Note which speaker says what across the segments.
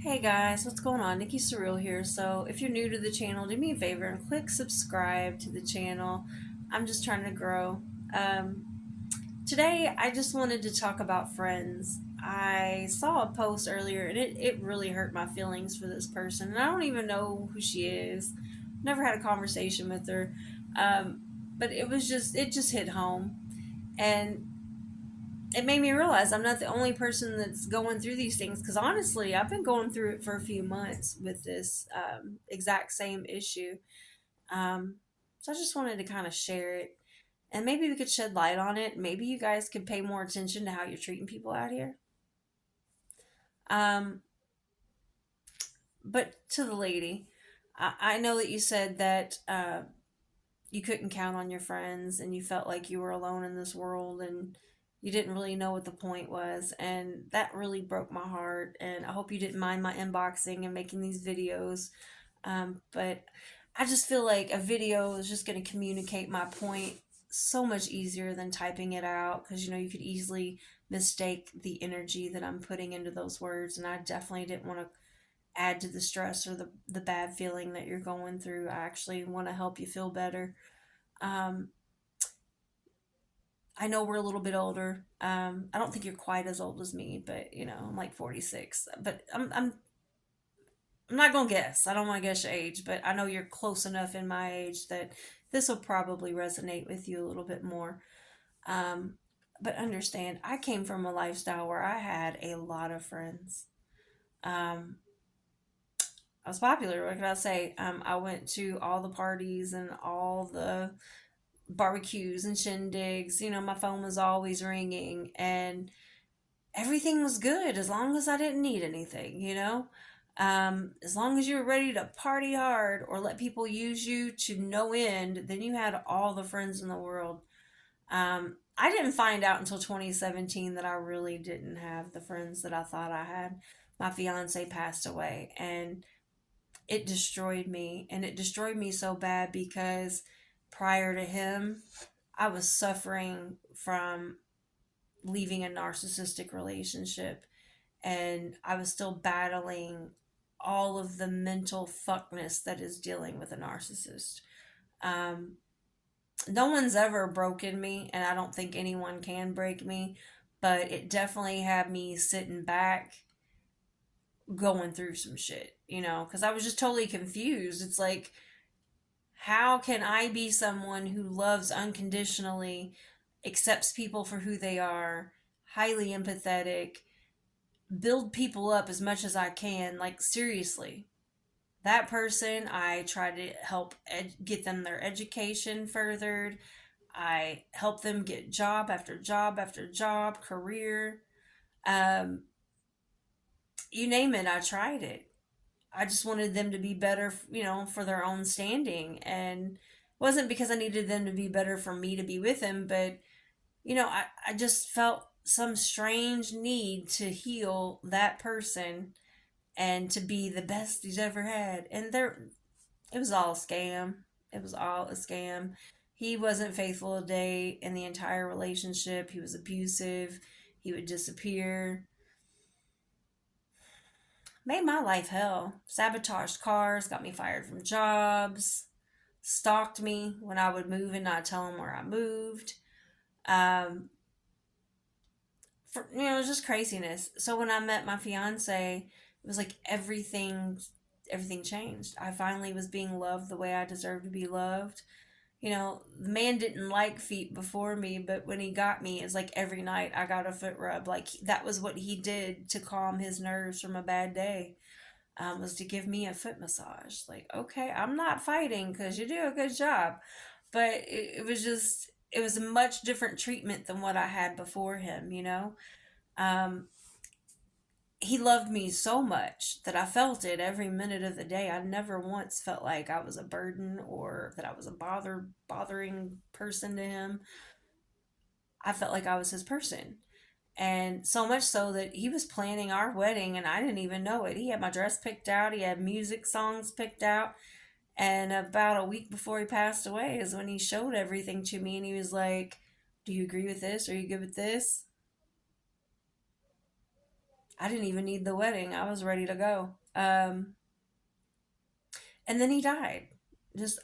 Speaker 1: Hey guys, what's going on? Nikki Surreal here. So, if you're new to the channel, do me a favor and click subscribe to the channel. I'm just trying to grow. Um, Today, I just wanted to talk about friends. I saw a post earlier and it really hurt my feelings for this person. And I don't even know who she is. Never had a conversation with her. Um, but it just hit home. And it made me realize I'm not the only person that's going through these things. Because honestly, I've been going through it for a few months with this exact same issue. Um, so I just wanted to kind of share it, and maybe we could shed light on it. Maybe you guys could pay more attention to how you're treating people out here. Um, but to the lady, I know that you said that you couldn't count on your friends and you felt like you were alone in this world and you didn't really know what the point was, and that really broke my heart. And I hope you didn't mind my inboxing and making these videos. But I just feel like a video is just going to communicate my point so much easier than typing it out, because you could easily mistake the energy that I'm putting into those words, and I definitely didn't want to add to the stress or the bad feeling that you're going through. I actually want to help you feel better. um, I know we're a little bit older. I don't think you're quite as old as me, but I'm like 46. But I'm not gonna guess. I don't want to guess your age, but I know you're close enough in my age that this will probably resonate with you a little bit more. Um, but understand, I came from a lifestyle where I had a lot of friends. Um, I was popular. What can I say? I went to all the parties and all the barbecues and shindigs. My phone was always ringing, and everything was good as long as I didn't need anything. As long as you were ready to party hard or let people use you to no end, then you had all the friends in the world. I didn't find out until 2017 that I really didn't have the friends that I thought I had. My fiance passed away, and it destroyed me. And it destroyed me so bad because prior to him, I was suffering from leaving a narcissistic relationship, and I was still battling all of the mental fuckness that is dealing with a narcissist. Um, no one's ever broken me, and I don't think anyone can break me, but it definitely had me sitting back going through some shit, because I was just totally confused. It's like, how can I be someone who loves unconditionally, accepts people for who they are, highly empathetic, build people up as much as I can? Like, seriously. That person, I try to help get them their education furthered. I help them get job after job after job, career. Um, you name it, I tried it. I just wanted them to be better, for their own standing. And it wasn't because I needed them to be better for me to be with them, but, I just felt some strange need to heal that person and to be the best he's ever had. And it was all a scam. It was all a scam. He wasn't faithful a day in the entire relationship. He was abusive. He would disappear. Made my life hell. Sabotaged cars, got me fired from jobs, stalked me when I would move and not tell him where I moved. Um, just craziness. So when I met my fiance, it was like everything changed. I finally was being loved the way I deserved to be loved. The man didn't like feet before me, but when he got me, it was like every night I got a foot rub. Like, that was what he did to calm his nerves from a bad day. Was to give me a foot massage. Like, okay, I'm not fighting because you do a good job, but it was a much different treatment than what I had before him. Um, he loved me so much that I felt it every minute of the day. I never once felt like I was a burden or that I was a bothering person to him. I felt like I was his person. And so much so that he was planning our wedding and I didn't even know it. He had my dress picked out, he had music songs picked out. And about a week before he passed away is when he showed everything to me, and he was like, "Do you agree with this? Are you good with this?" I didn't even need the wedding. I was ready to go. And then he died. Just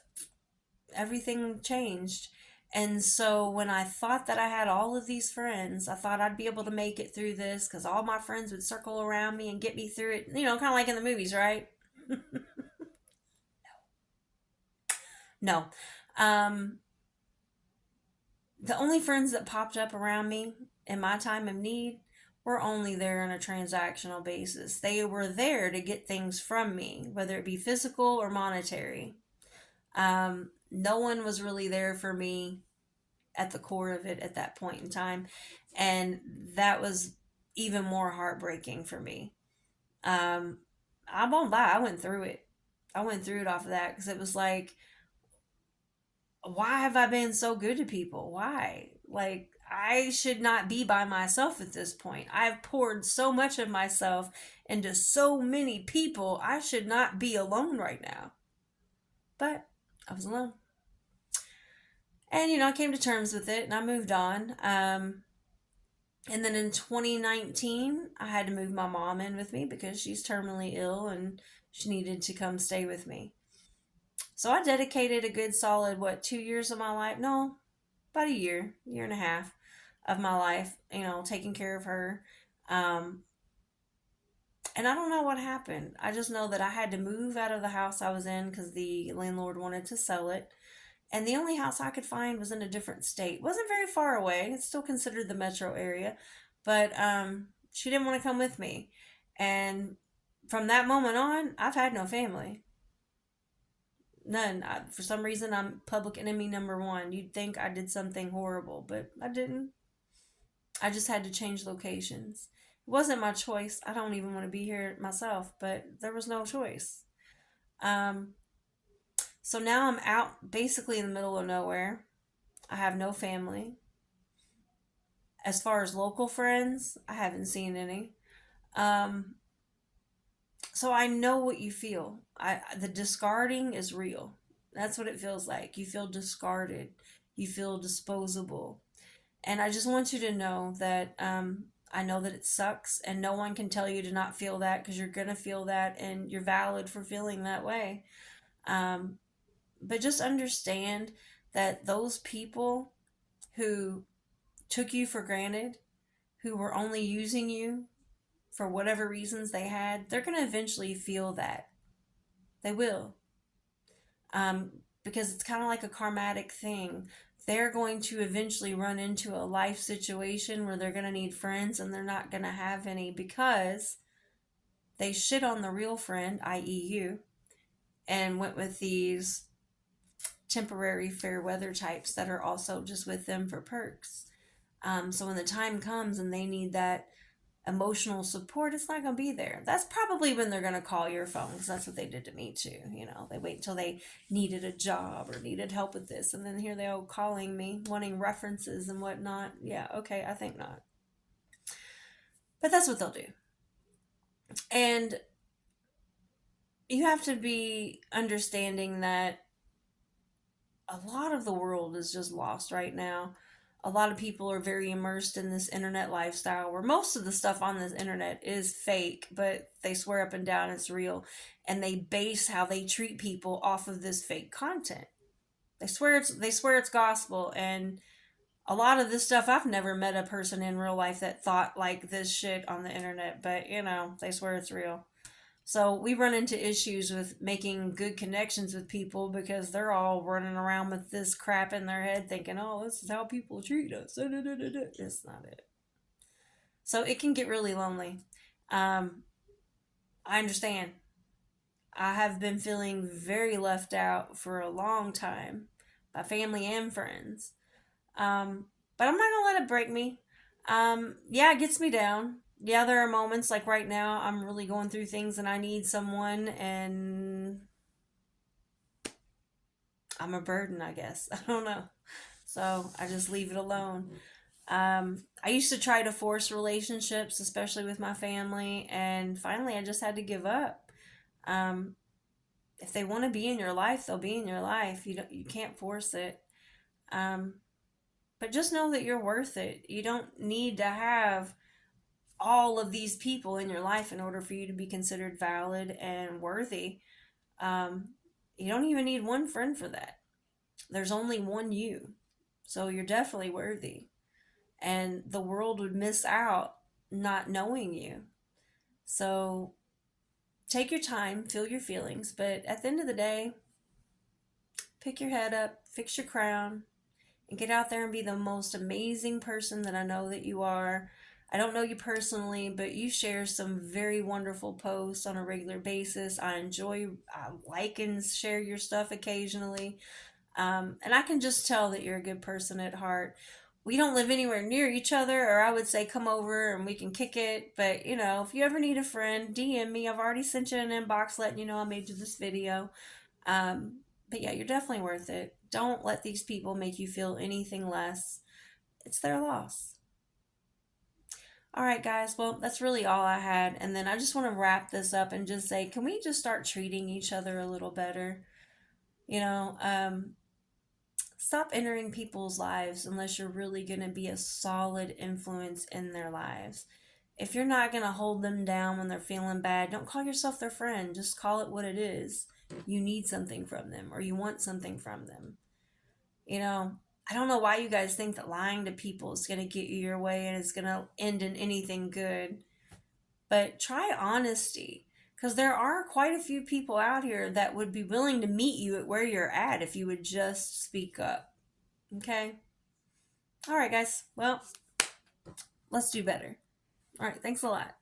Speaker 1: everything changed. And so when I thought that I had all of these friends, I thought I'd be able to make it through this because all my friends would circle around me and get me through it. You know, kind of like in the movies, right? No. Um, the only friends that popped up around me in my time of need were only there on a transactional basis. They were there to get things from me, whether it be physical or monetary. No one was really there for me at the core of it at that point in time. And that was even more heartbreaking for me. Um, I won't lie, I went through it. I went through it off of that because it was like, why have I been so good to people? Why? Like, I should not be by myself at this point. I've poured so much of myself into so many people. I should not be alone right now. But I was alone. And, I came to terms with it and I moved on. And then in 2019, I had to move my mom in with me because she's terminally ill and she needed to come stay with me. So I dedicated a good solid, 2 years of my life? No, about a year and a half of my life, taking care of her. Um, and I don't know what happened. I just know that I had to move out of the house I was in because the landlord wanted to sell it. And the only house I could find was in a different state. It wasn't very far away. It's still considered the metro area. But she didn't want to come with me. And from that moment on, I've had no family. None. For some reason, I'm public enemy number one. You'd think I did something horrible, but I didn't. I just had to change locations. It wasn't my choice. I don't even want to be here myself, but there was no choice. Um, so now I'm out basically in the middle of nowhere. I have no family. As far as local friends, I haven't seen any. Um, so I know what you feel. The discarding is real. That's what it feels like. You feel discarded. You feel disposable. And I just want you to know that I know that it sucks, and no one can tell you to not feel that because you're gonna feel that, and you're valid for feeling that way. Um, but just understand that those people who took you for granted, who were only using you for whatever reasons they had, they're going to eventually feel that. They will. Um, because it's kind of like a karmatic thing. They're going to eventually run into a life situation where they're going to need friends and they're not going to have any because they shit on the real friend, i.e., you, and went with these temporary fair weather types that are also just with them for perks. So when the time comes and they need that emotional support, it's not going to be there. That's probably when they're going to call your phone because that's what they did to me too. They wait until they needed a job or needed help with this, and then here they are calling me, wanting references and whatnot. Yeah, okay, I think not. But that's what they'll do. And you have to be understanding that a lot of the world is just lost right now. A lot of people are very immersed in this internet lifestyle where most of the stuff on this internet is fake, but they swear up and down it's real. And they base how they treat people off of this fake content. They swear it's gospel, and a lot of this stuff I've never met a person in real life that thought like this shit on the internet, but they swear it's real. So we run into issues with making good connections with people because they're all running around with this crap in their head thinking, oh, this is how people treat us. It's not it. So it can get really lonely. Um, I understand. I have been feeling very left out for a long time by family and friends. But I'm not going to let it break me. Yeah, it gets me down. Yeah, there are moments like right now I'm really going through things and I need someone, and I'm a burden, I guess. I don't know. So I just leave it alone. I used to try to force relationships, especially with my family, and finally I just had to give up. Um, if they want to be in your life, they'll be in your life. You can't force it. Um, but just know that you're worth it. You don't need to have all of these people in your life in order for you to be considered valid and worthy. Um, you don't even need one friend for that. There's only one you. So you're definitely worthy. And the world would miss out not knowing you. So take your time, feel your feelings, but at the end of the day, pick your head up, fix your crown, and get out there and be the most amazing person that I know that you are. I don't know you personally, but you share some very wonderful posts on a regular basis. I enjoy like and share your stuff occasionally. And I can just tell that you're a good person at heart. We don't live anywhere near each other, or I would say come over and we can kick it. But, if you ever need a friend, DM me. I've already sent you an inbox letting you know I made you this video. But yeah, you're definitely worth it. Don't let these people make you feel anything less. It's their loss. All right, guys. Well, that's really all I had. And then I just want to wrap this up and just say, can we just start treating each other a little better? You know, um, Stop entering people's lives unless you're really going to be a solid influence in their lives. If you're not going to hold them down when they're feeling bad, don't call yourself their friend. Just call it what it is. You need something from them or you want something from them. You know, I don't know why you guys think that lying to people is going to get you your way and it's going to end in anything good. But try honesty because there are quite a few people out here that would be willing to meet you at where you're at if you would just speak up. Okay? All right, guys. Well, let's do better. All right. Thanks a lot.